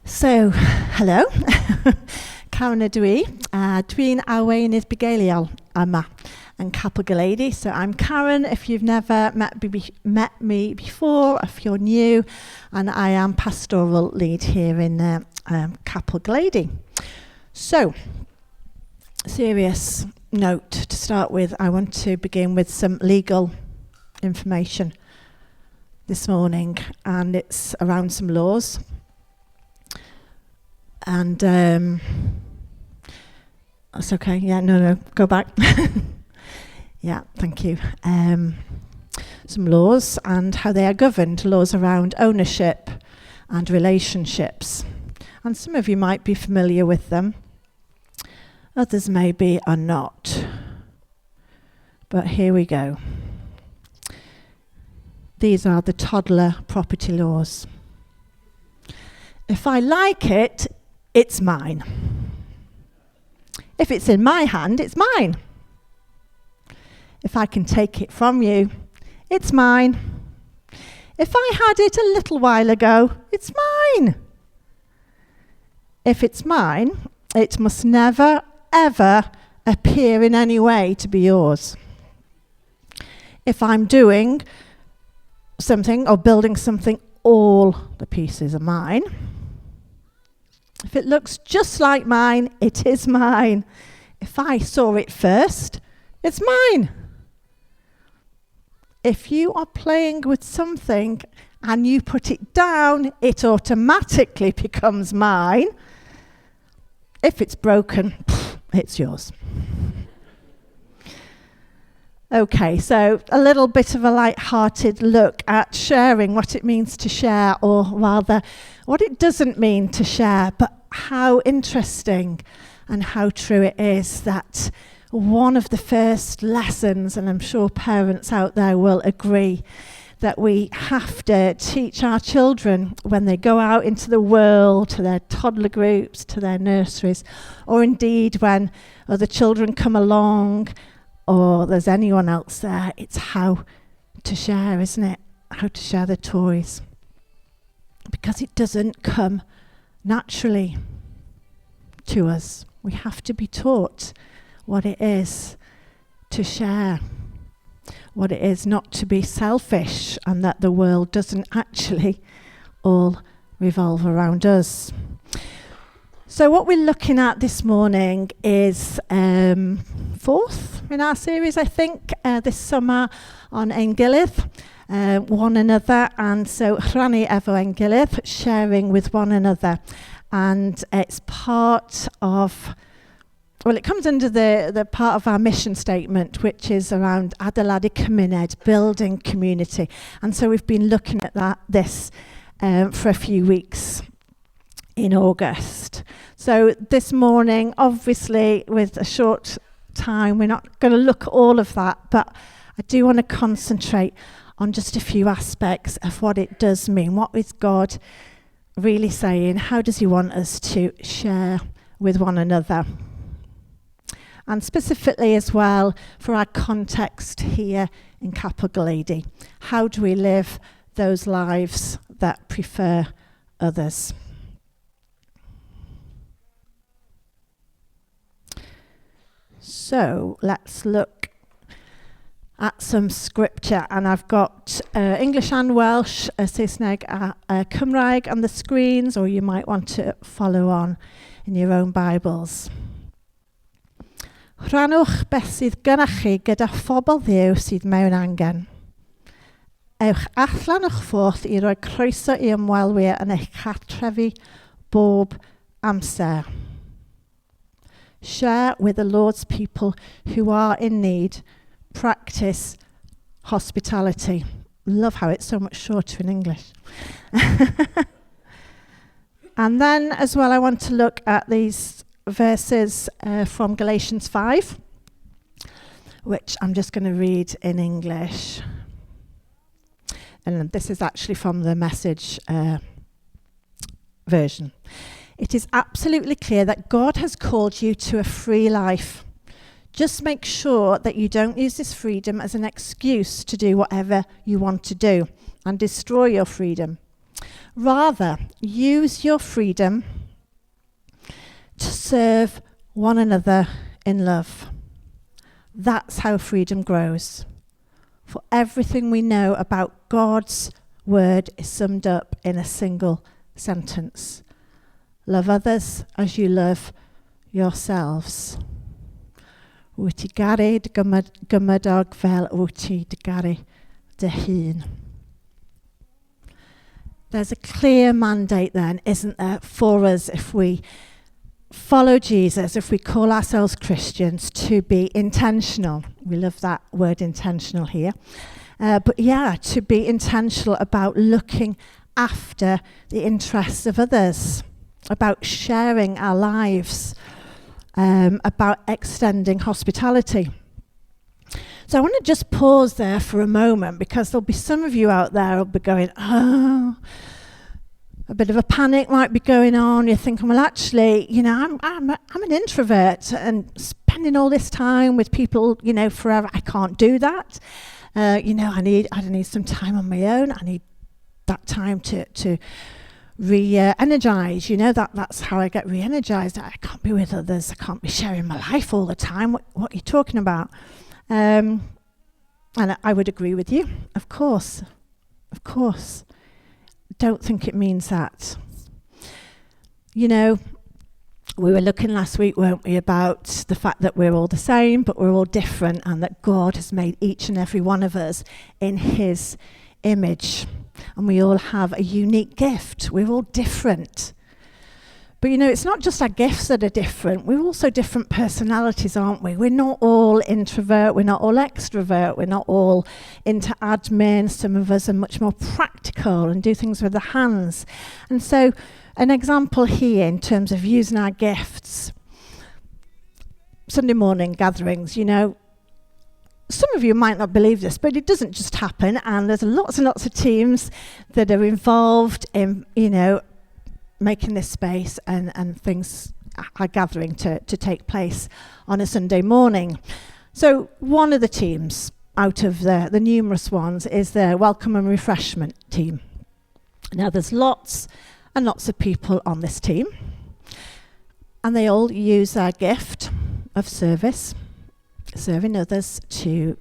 So, hello. Karen ydw i. Dwi'n arweinydd bugeiliol yma yn Capel Gilydd. So I'm Karen, if you've never met me before, if you're new, and I am pastoral lead here in Capel Gilydd. So, serious note to start with. I want to begin with some legal information this morning, and it's around some laws. And that's okay. Yeah, no, go back. Yeah, thank you. Some laws and how they are governed, laws around ownership and relationships. And some of you might be familiar with them. Others maybe are not. But here we go. These are the toddler property laws. If I like it, it's mine. If it's in my hand, it's mine. If I can take it from you, it's mine. If I had it a little while ago, it's mine. If it's mine, it must never, ever appear in any way to be yours. If I'm doing something or building something, all the pieces are mine. If it looks just like mine, it is mine. If I saw it first, it's mine. If you are playing with something and you put it down, it automatically becomes mine. If it's broken, it's yours. Okay, so a little bit of a light-hearted look at sharing, what it means to share, or rather, what it doesn't mean to share, but how interesting and how true it is that one of the first lessons, and I'm sure parents out there will agree, that we have to teach our children when they go out into the world, to their toddler groups, to their nurseries, or indeed when other children come along, or there's anyone else there, it's how to share, isn't it? How to share the toys. Because it doesn't come naturally to us. We have to be taught what it is to share, what it is not to be selfish, and that the world doesn't actually all revolve around us. So what we're looking at this morning is fourth in our series, I think, this summer on Gilydd, one another, and so rhannu efo Gilydd, sharing with one another. And it's part of, well, it comes under the part of our mission statement, which is around adeiladu, cymuned, building community. And so we've been looking at this for a few weeks in August. So this morning, obviously, with a short time, we're not going to look at all of that, but I do want to concentrate on just a few aspects of what it does mean. What is God really saying? How does he want us to share with one another? And specifically as well, for our context here in Capel Gilydd, how do we live those lives that prefer others? So let's look at some scripture, and I've got English and Welsh, Saesneg a Cymraeg on the screens, or you might want to follow on in your own Bibles. Rhannwch beth sydd gynnach chi gyda phobl Dduw sydd mewn angen. Ewch allan o'ch ffordd i roi croeso i ymwelwyr yn eich cartrefi bob amser. Share with the Lord's people who are in need. Practice hospitality. Love how it's so much shorter in English. And then as well, I want to look at these verses from Galatians 5, which I'm just going to read in English. And this is actually from the Message version. It is absolutely clear that God has called you to a free life. Just make sure that you don't use this freedom as an excuse to do whatever you want to do and destroy your freedom. Rather, use your freedom to serve one another in love. That's how freedom grows. For everything we know about God's word is summed up in a single sentence. Love others as you love yourselves. Wyt ti garu dy gymydog fel wyt ti dy garu dy hun. There's a clear mandate then, isn't there, for us if we follow Jesus, if we call ourselves Christians, to be intentional. We love that word intentional here. To be intentional about looking after the interests of others, about sharing our lives, about extending hospitality. So I want to just pause there for a moment, because there'll be some of you out there who'll be going, oh, a bit of a panic might be going on. You're thinking, well, actually, I'm an introvert, and spending all this time with people, forever, I can't do that. I need some time on my own. I need that time to re-energize. That's how I get re-energized. I can't be with others. I can't be sharing my life all the time. What are you talking about? And I would agree with you, of course. Don't think it means that. We were looking last week, weren't we, about the fact that we're all the same, but we're all different, and that God has made each and every one of us in his image. And we all have a unique gift. We're all different. But it's not just our gifts that are different. We're also different personalities, aren't we? We're not all introvert. We're not all extrovert. We're not all into admin. Some of us are much more practical and do things with the hands. And so an example here in terms of using our gifts. Sunday morning gatherings, some of you might not believe this, but it doesn't just happen. And there's lots and lots of teams that are involved in, making this space and things are gathering to take place on a Sunday morning. So one of the teams out of the numerous ones is the welcome and refreshment team. Now there's lots and lots of people on this team, and they all use their gift of service, serving others to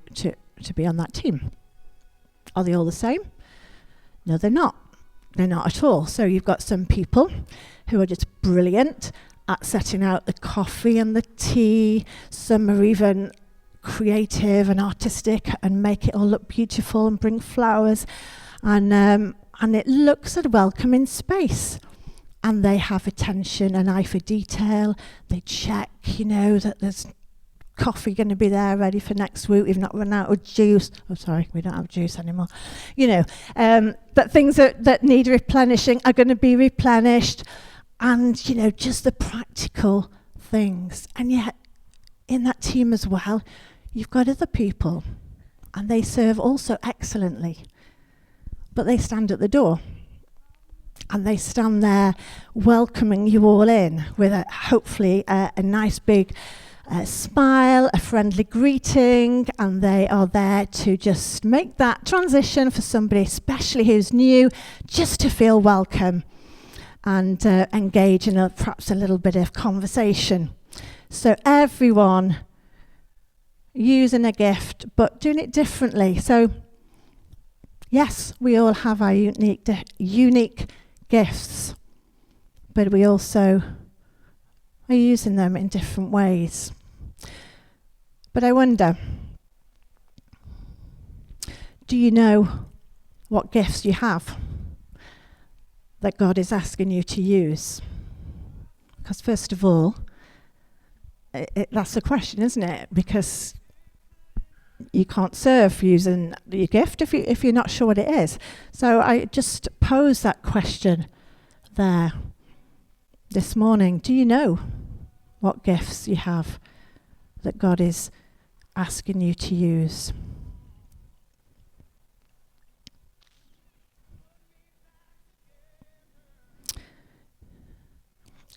be on that team. Are they all the same? No, they're not. They're not at all. So you've got some people who are just brilliant at setting out the coffee and the tea. Some are even creative and artistic and make it all look beautiful and bring flowers. And it looks a welcoming space. And they have attention, an eye for detail. They check, that there's coffee going to be there ready for next week. We've not run out of juice. Oh, sorry, we don't have juice anymore. But things that need replenishing are going to be replenished. And, just the practical things. And yet, in that team as well, you've got other people. And they serve also excellently. But they stand at the door. And they stand there welcoming you all in with hopefully a nice big smile, a friendly greeting, and they are there to just make that transition for somebody, especially who's new, just to feel welcome and engage in perhaps a little bit of conversation. So everyone using a gift, but doing it differently. So yes, we all have our unique gifts, but we also are using them in different ways. But I wonder, do you know what gifts you have that God is asking you to use? Because first of all, that's the question, isn't it? Because you can't serve using your gift if you're not sure what it is. So I just pose that question there this morning. Do you know what gifts you have that God is asking you to use?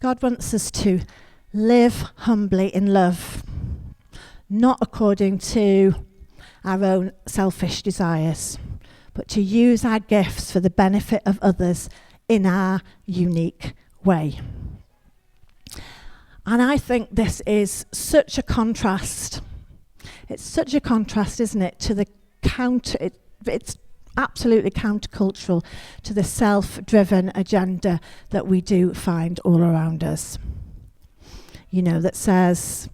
God wants us to live humbly in love, not according to our own selfish desires, but to use our gifts for the benefit of others in our unique way. And I think this is such a contrast. It's such a contrast, isn't it, to the it's absolutely countercultural to the self-driven agenda that we do find all around us. You know, that says,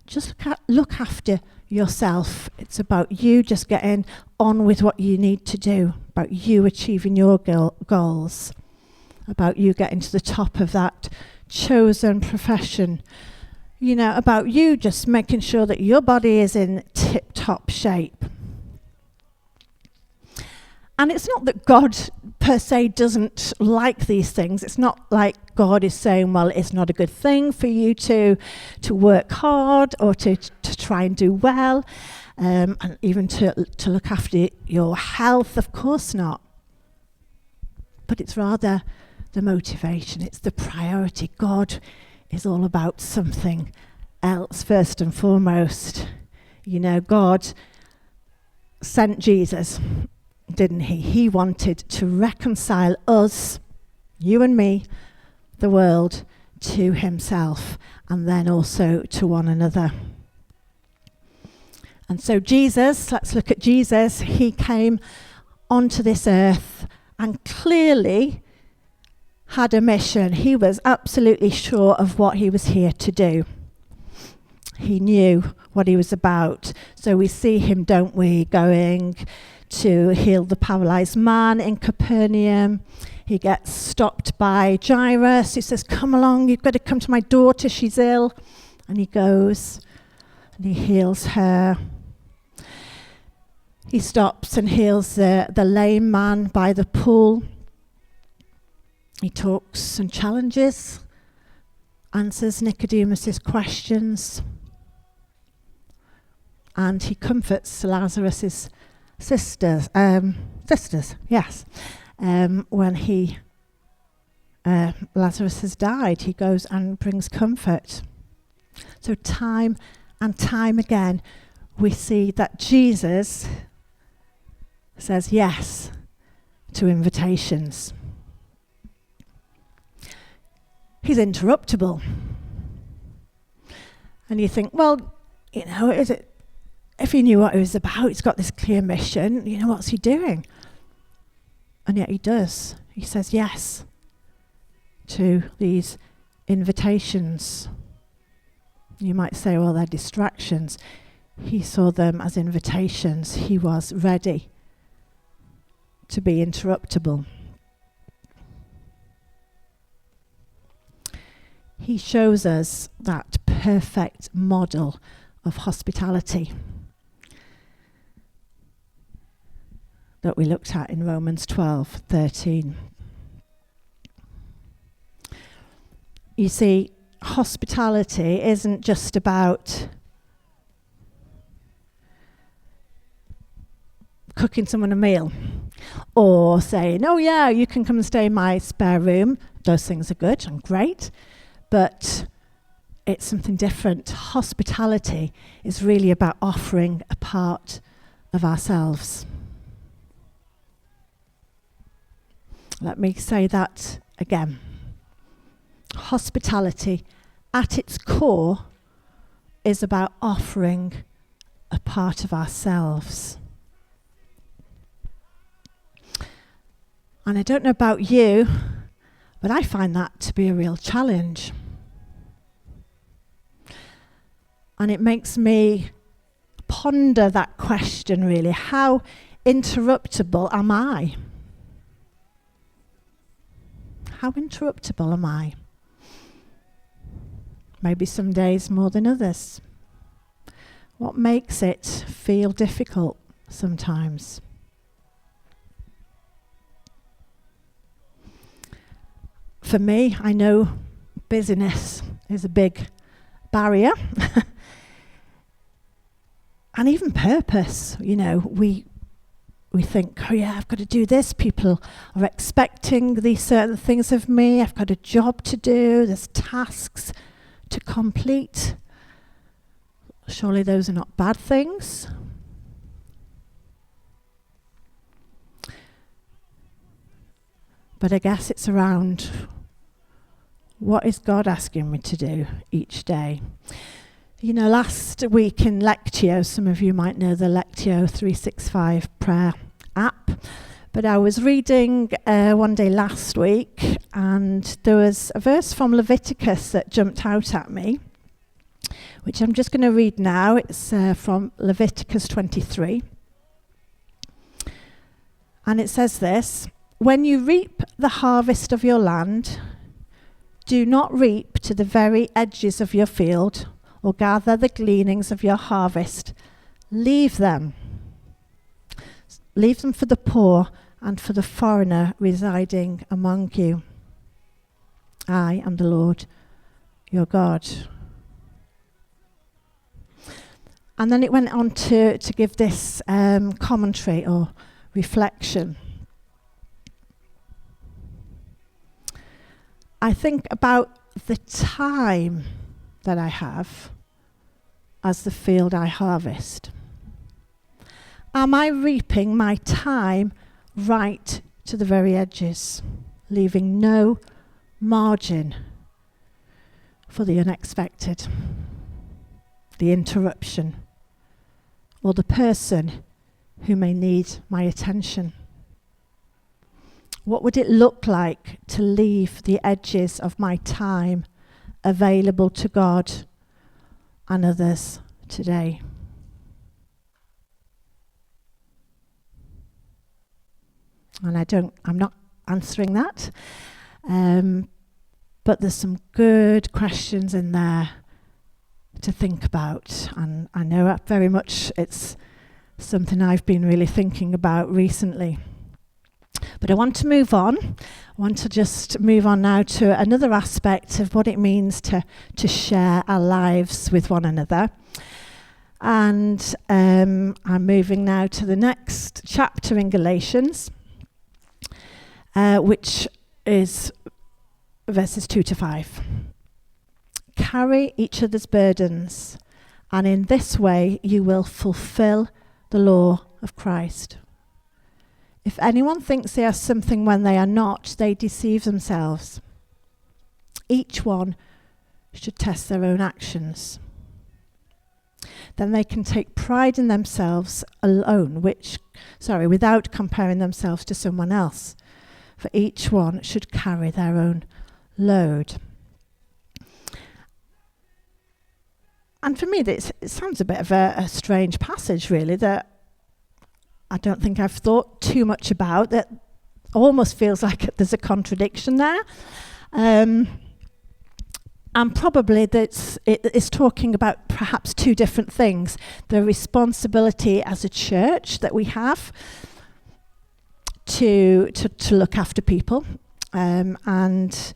just look after yourself. It's about you just getting on with what you need to do, about you achieving your goals, about you getting to the top of that chosen profession, you know, about you just making sure that your body is in tip-top shape. And it's not that God per se doesn't like these things. It's not like God is saying, well, it's not a good thing for you to work hard or to try and do well, and even to look after your health. Of course not. But it's rather the motivation. It's the priority. God is all about something else first and foremost. You know, God sent Jesus, didn't he? He wanted to reconcile us, you and me, the world, to himself, and then also to one another. And so Jesus, let's look at Jesus. He came onto this earth and clearly had a mission. He was absolutely sure of what he was here to do. He knew what he was about. So we see him, don't we, going to heal the paralyzed man in Capernaum. He gets stopped by Jairus. He says, come along, you've got to come to my daughter, she's ill. And he goes and he heals her. He stops and heals the lame man by the pool. He talks and challenges, answers Nicodemus's questions, and he comforts Lazarus's sisters, yes. When Lazarus has died, he goes and brings comfort. So time and time again, we see that Jesus says yes to invitations. He's interruptible. And you think, well, you know, if he knew what it was about, he's got this clear mission, you know, what's he doing? And yet he does. He says yes to these invitations. You might say, well, they're distractions. He saw them as invitations. He was ready to be interruptible. He shows us that perfect model of hospitality that we looked at in Romans 12:13. You see, hospitality isn't just about cooking someone a meal or saying, oh yeah, you can come and stay in my spare room. Those things are good and great, but it's something different. Hospitality is really about offering a part of ourselves. Let me say that again. Hospitality, at its core, is about offering a part of ourselves. And I don't know about you, but I find that to be a real challenge. And it makes me ponder that question, really. How interruptible am I? How interruptible am I? Maybe some days more than others. What makes it feel difficult sometimes? For me, I know busyness is a big barrier. And even purpose, you know, we think, oh yeah, I've got to do this. People are expecting these certain things of me. I've got a job to do. There's tasks to complete. Surely those are not bad things. But I guess it's around, what is God asking me to do each day? You know, last week in Lectio, some of you might know the Lectio 365 prayer app, but I was reading one day last week, and there was a verse from Leviticus that jumped out at me, which I'm just going to read now. It's from Leviticus 23. And it says this: "When you reap the harvest of your land, do not reap to the very edges of your field, or gather the gleanings of your harvest. Leave them. Leave them for the poor and for the foreigner residing among you. I am the Lord your God." And then it went on to give this commentary or reflection. I think about the time that I have as the field I harvest. Am I reaping my time right to the very edges, leaving no margin for the unexpected, the interruption, or the person who may need my attention? What would it look like to leave the edges of my time available to God and others today? And I'm not answering that, but there's some good questions in there to think about, and I know very much it's something I've been really thinking about recently. But I want to move on. I want to just move on now to another aspect of what it means to share our lives with one another. And I'm moving now to the next chapter in Galatians, which is verses 2 to 5. "Carry each other's burdens, and in this way you will fulfill the law of Christ. If anyone thinks they are something when they are not, they deceive themselves. Each one should test their own actions. Then they can take pride in themselves alone, without comparing themselves to someone else. For each one should carry their own load." And for me, it sounds a bit of a strange passage, really, that I don't think I've thought too much about. That almost feels like there's a contradiction there. And probably it's talking about perhaps two different things. The responsibility as a church that we have to look after people, and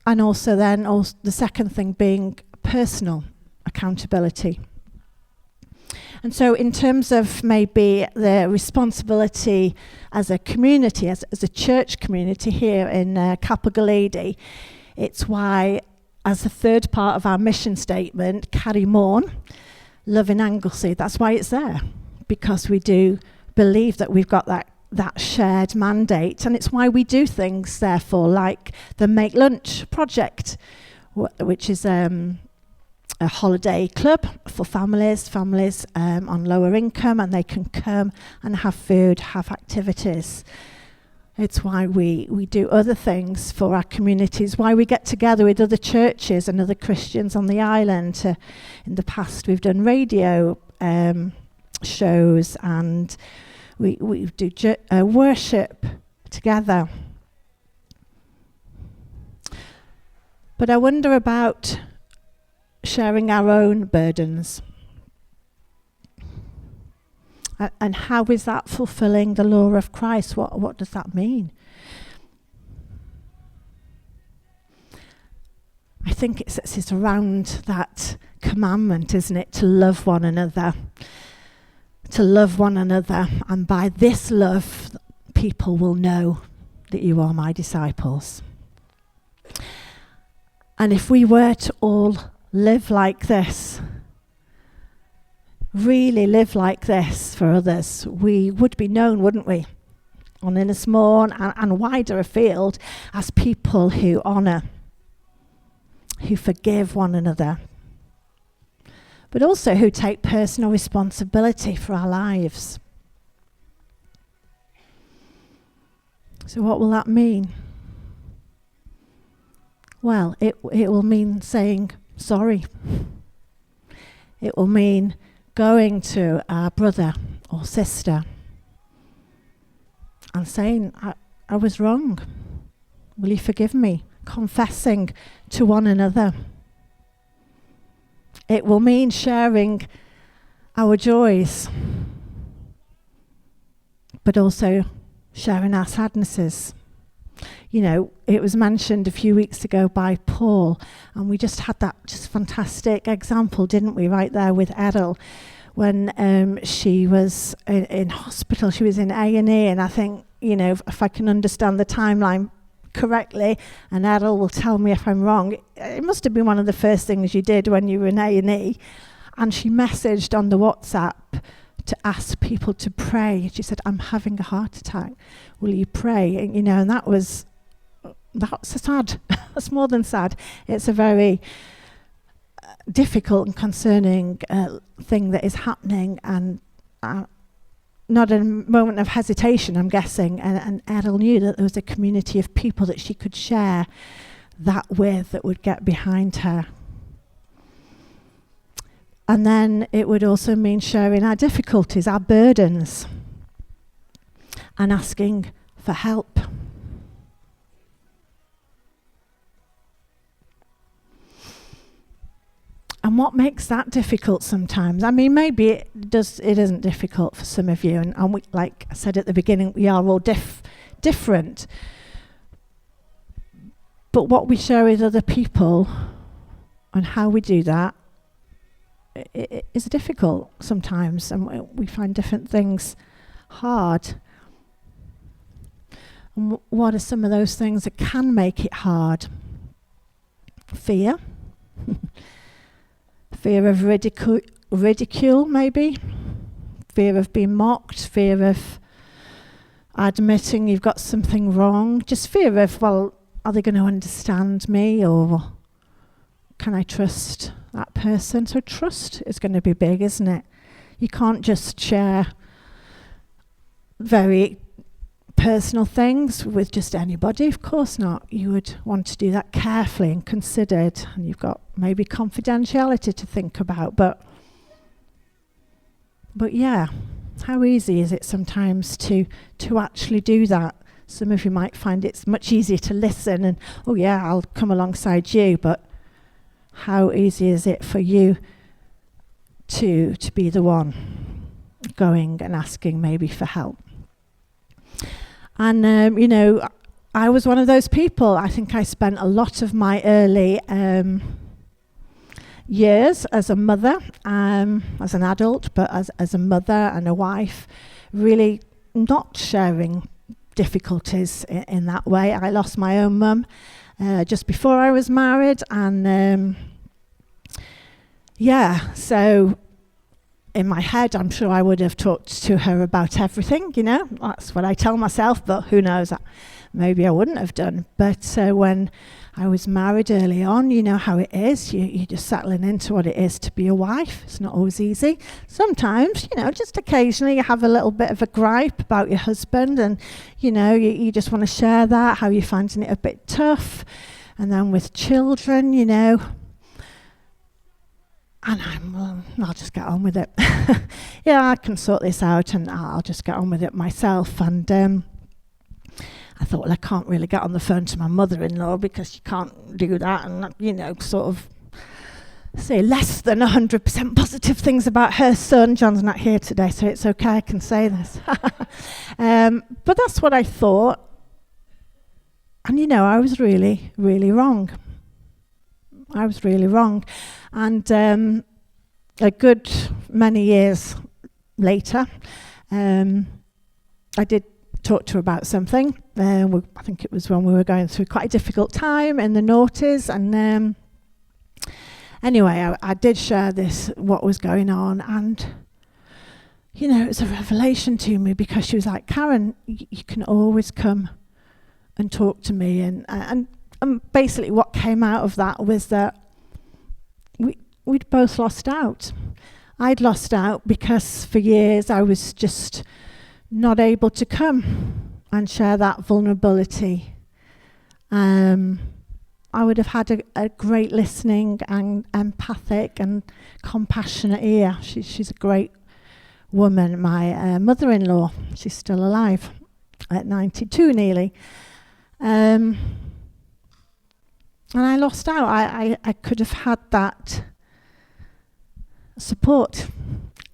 also then the second thing being personal accountability. And so in terms of maybe the responsibility as a community, as a church community here in Capel Gilydd, it's why, as the third part of our mission statement, carry more, love in Anglesey, that's why it's there. Because we do believe that we've got that shared mandate, and it's why we do things, therefore, like the Make Lunch project, which is a holiday club for families on lower income, and they can come and have food, have activities. It's why we do other things for our communities, why we get together with other churches and other Christians on the island. In the past, we've done radio shows, and we do worship together. But I wonder about sharing our own burdens. And how is that fulfilling the law of Christ? What does that mean? I think it's around that commandment, isn't it? To love one another. To love one another. And by this love, people will know that you are my disciples. And if we were to all live like this, really live like this for others, we would be known, wouldn't we? on Innismore and wider afield, as people who honour, who forgive one another, but also who take personal responsibility for our lives. So what will that mean? Well, it will mean saying sorry. It will mean going to our brother or sister and saying, I was wrong. Will you forgive me? Confessing to one another. It will mean sharing our joys, but also sharing our sadnesses. You know, it was mentioned a few weeks ago by Paul, and we just had that just fantastic example, didn't we, right there with Edel, when she was in hospital. She was in A&E, and I think, you know, if I can understand the timeline correctly, and Edel will tell me if I'm wrong, it must have been one of the first things you did when you were in A&E, and she messaged on the WhatsApp to ask people to pray. She said, I'm having a heart attack. Will you pray? And, you know, and that's sad. That's more than sad. It's a very difficult and concerning thing that is happening, and not a moment of hesitation, I'm guessing. And Edel knew that there was a community of people that she could share that with, that would get behind her. And then it would also mean sharing our difficulties, our burdens, and asking for help. And what makes that difficult sometimes? I mean, maybe it isn't difficult for some of you, and we, like I said at the beginning, we are all different. But what we share with other people and how we do that, it is difficult sometimes, and we find different things hard. And what are some of those things that can make it hard? Fear. Fear of ridicule, maybe. Fear of being mocked. Fear of admitting you've got something wrong. Just fear of, well, are they going to understand me, or can I trust that person? So trust is going to be big, isn't it? You can't just share very personal things with just anybody, of course not. You would want to do that carefully and considered, and you've got maybe confidentiality to think about, but yeah, how easy is it sometimes to actually do that? Some of you might find it's much easier to listen and, oh yeah, I'll come alongside you, but how easy is it for you to be the one going and asking maybe for help? And, you know, I was one of those people. I think I spent a lot of my early years as a mother, as an adult, but as a mother and a wife, really not sharing difficulties in that way. I lost my own mum just before I was married, and so in my head, I'm sure I would have talked to her about everything, you know. That's what I tell myself, but who knows, maybe I wouldn't have done. But when I was married early on, you know how it is. You're just settling into what it is to be a wife. It's not always easy. Sometimes, you know, just occasionally you have a little bit of a gripe about your husband, and, you know, you just want to share that, how you're finding it a bit tough. And then with children, you know, and I'll just get on with it. Yeah, I can sort this out, and I'll just get on with it myself. And I thought, well, I can't really get on the phone to my mother-in-law because you can't do that, and, you know, sort of say less than 100% positive things about her son. John's not here today, so it's okay, I can say this. But that's what I thought. And, you know, I was really, really wrong. I was really wrong. And a good many years later, I did talk to her about something. I think it was when we were going through quite a difficult time in the noughties. And anyway, I did share this, what was going on. And it was a revelation to me, because she was like, Karen, you can always come and talk to me. And basically what came out of that was that we'd both lost out. I'd lost out because for years I was just not able to come and share that vulnerability. I would have had a great listening and empathic and compassionate ear. She's a great woman. My mother-in-law, she's still alive at 92 nearly. And I lost out. I could have had that support.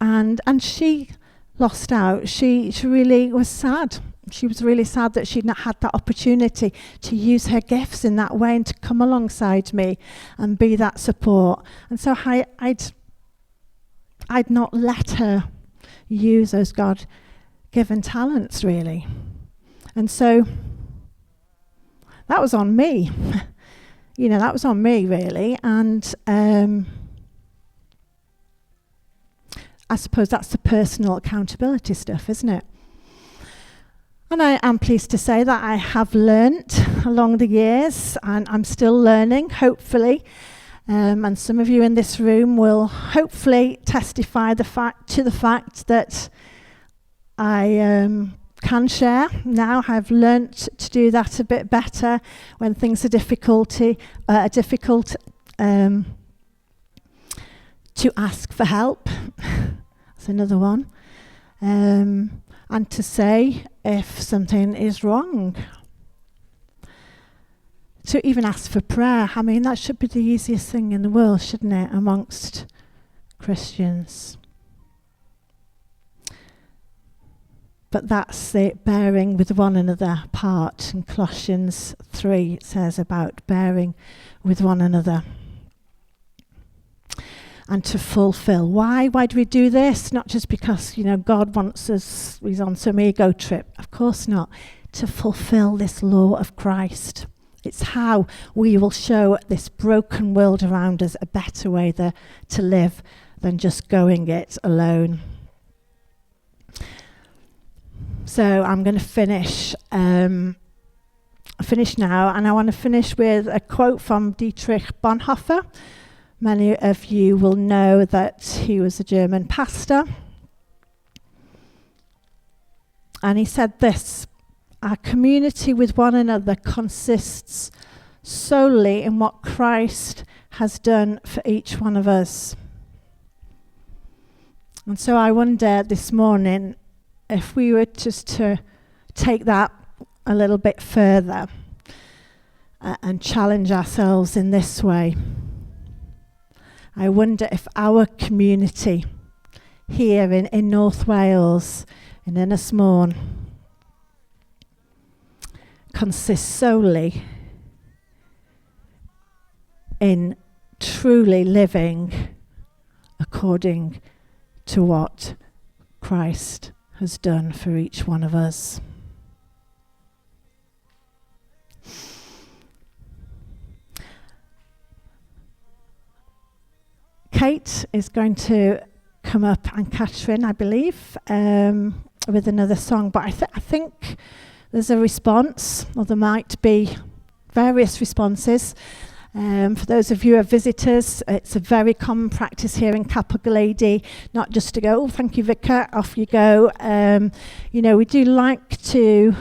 And she lost out. She really was sad. She was really sad that she'd not had that opportunity to use her gifts in that way and to come alongside me and be that support. And so I'd not let her use those God-given talents, really. And so that was on me. That was on me, really. And I suppose that's the personal accountability stuff, isn't it? And I am pleased to say that I have learnt along the years, and I'm still learning, hopefully. And some of you in this room will hopefully testify to the fact that I can share now. I've learnt to do that a bit better when things are difficult, to ask for help. That's another one. And to say if something is wrong. To even ask for prayer. I mean, that should be the easiest thing in the world, shouldn't it, amongst Christians? But that's the bearing with one another part. In Colossians 3, it says about bearing with one another. And to fulfill. Why do we do this? Not just because, God wants us, he's on some ego trip. Of course not. To fulfill this law of Christ. It's how we will show this broken world around us a better way to live than just going it alone. So I'm going to finish now, and I want to finish with a quote from Dietrich Bonhoeffer. Many of you will know that he was a German pastor. And he said this: our community with one another consists solely in what Christ has done for each one of us. And so I wonder this morning if we were just to take that a little bit further and challenge ourselves in this way. I wonder if our community here in North Wales, in Ynysmôn, consists solely in truly living according to what Christ has done for each one of us. Kate is going to come up, and Catherine, I believe, with another song. But I think there's a response, or there might be various responses. For those of you who are visitors, it's a very common practice here in Adeiladu, not just to go, oh, thank you, Vicar, off you go. We do like to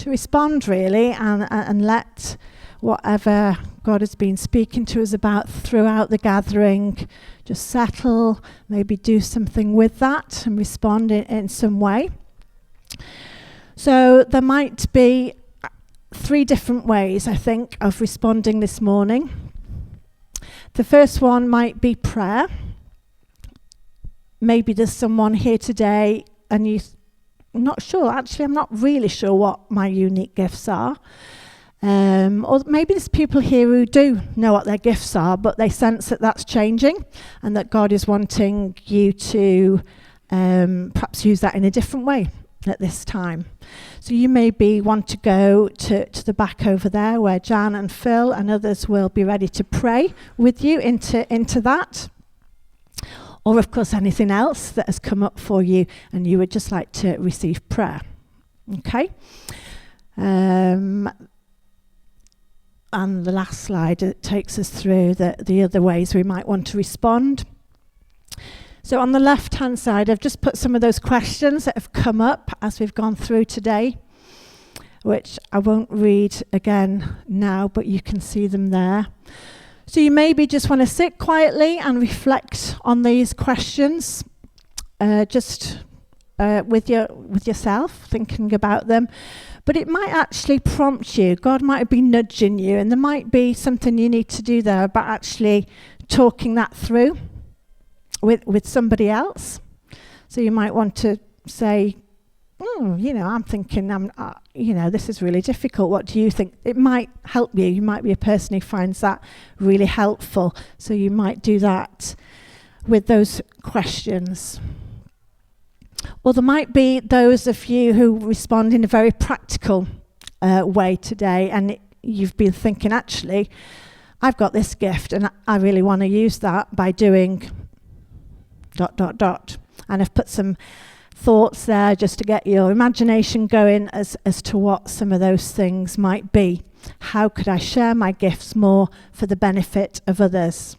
respond, really, and let whatever God has been speaking to us about throughout the gathering just settle, maybe do something with that and respond in some way. So there might be 3 different ways, I think, of responding this morning. The first one might be prayer. Maybe there's someone here today and I'm not sure, actually I'm not really sure what my unique gifts are. Or maybe there's people here who do know what their gifts are, but they sense that that's changing and that God is wanting you to perhaps use that in a different way at this time. So you maybe want to go to the back over there where Jan and Phil and others will be ready to pray with you into that. Or, of course, anything else that has come up for you and you would just like to receive prayer. Okay? And the last slide, it takes us through the other ways we might want to respond. So on the left-hand side, I've just put some of those questions that have come up as we've gone through today, which I won't read again now, but you can see them there. So you maybe just want to sit quietly and reflect on these questions, with yourself, thinking about them. But it might actually prompt you. God might be nudging you, and there might be something you need to do there about actually talking that through with somebody else. So you might want to say, I'm thinking, this is really difficult. What do you think? It might help you. You might be a person who finds that really helpful. So you might do that with those questions. Or there might be those of you who respond in a very practical way today, and you've been thinking, actually, I've got this gift, and I really want to use that by doing ... And I've put some thoughts there just to get your imagination going as to what some of those things might be. How could I share my gifts more for the benefit of others?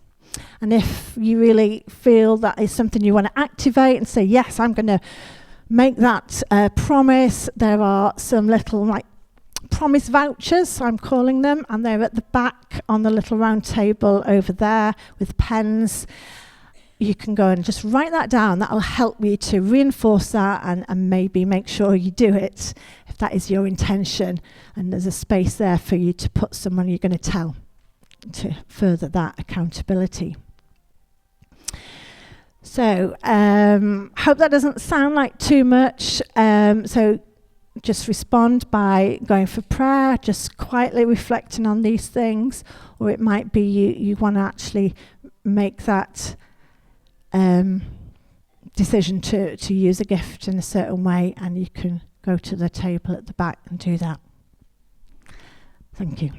And if you really feel that is something you want to activate and say, yes, I'm going to make that promise, there are some little promise vouchers, I'm calling them, and they're at the back on the little round table over there with pens. You can go and just write that down. That'll help you to reinforce that and maybe make sure you do it if that is your intention. And there's a space there for you to put someone you're going to tell to further that accountability. So, hope that doesn't sound like too much. So just respond by going for prayer, just quietly reflecting on these things. Or it might be you want to actually make that decision to use a gift in a certain way, and you can go to the table at the back and do that. Thank you.